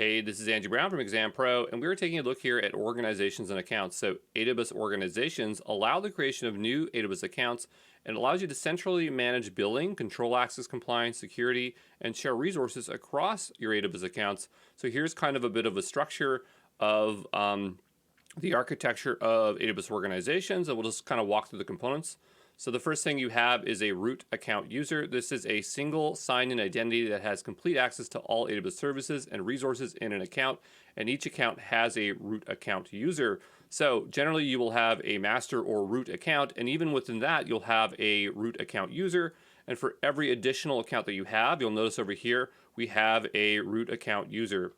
Hey, this is Andrew Brown from Exam Pro, and we're taking a look here at organizations and accounts. So AWS organizations allow the creation of new AWS accounts and allows you to centrally manage billing, control access compliance, security, and share resources across your AWS accounts. So here's kind of a bit of a structure of the architecture of AWS organizations, and we'll just kind of walk through the components. So the first thing you have is a root account user. This is a single sign-in identity that has complete access to all AWS services and resources in an account, and each account has a root account user. So generally you will have a master or root account, and even within that you'll have a root account user. And for every additional account that you have, you'll notice over here we have a root account user.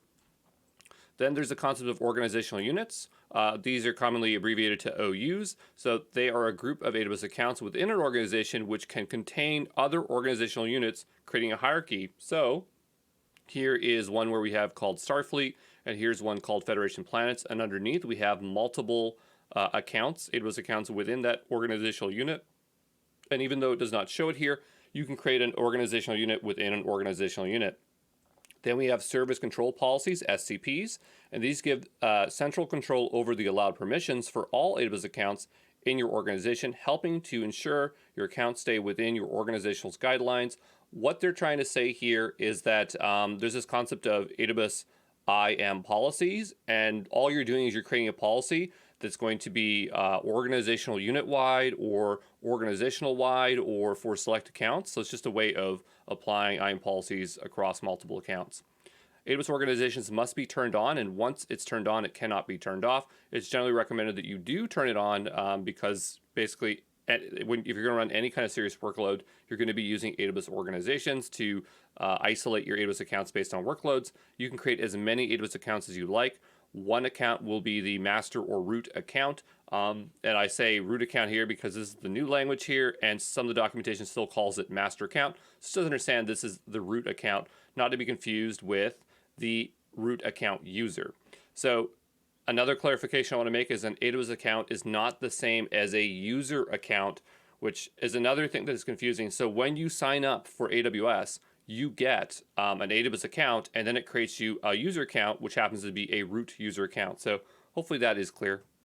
Then there's the concept of organizational units. These are commonly abbreviated to OUs. So they are a group of AWS accounts within an organization which can contain other organizational units, creating a hierarchy. So here is one where we have called Starfleet, and here's one called Federation Planets. And underneath we have multiple accounts, AWS accounts within that organizational unit. And even though it does not show it here, you can create an organizational unit within an organizational unit. Then we have service control policies, SCPs, and these give central control over the allowed permissions for all AWS accounts in your organization, helping to ensure your accounts stay within your organizational's guidelines. What they're trying to say here is that there's this concept of AWS IAM policies, and all you're doing is you're creating a policy that's going to be organizational unit-wide or organizational-wide or for select accounts. So it's just a way of applying IAM policies across multiple accounts. AWS organizations must be turned on, and once it's turned on, it cannot be turned off. It's generally recommended that you do turn it on because basically if you're going to run any kind of serious workload, you're going to be using AWS organizations to isolate your AWS accounts based on workloads. You can create as many AWS accounts as you like. One account will be the master or root account. And I say root account here because this is the new language here, and some of the documentation still calls it master account. So just understand this is the root account, not to be confused with the root account user. So another clarification I want to make is an AWS account is not the same as a user account, which is another thing that is confusing. So when you sign up for AWS, you get an AWS account, and then it creates you a user account, which happens to be a root user account. So hopefully that is clear.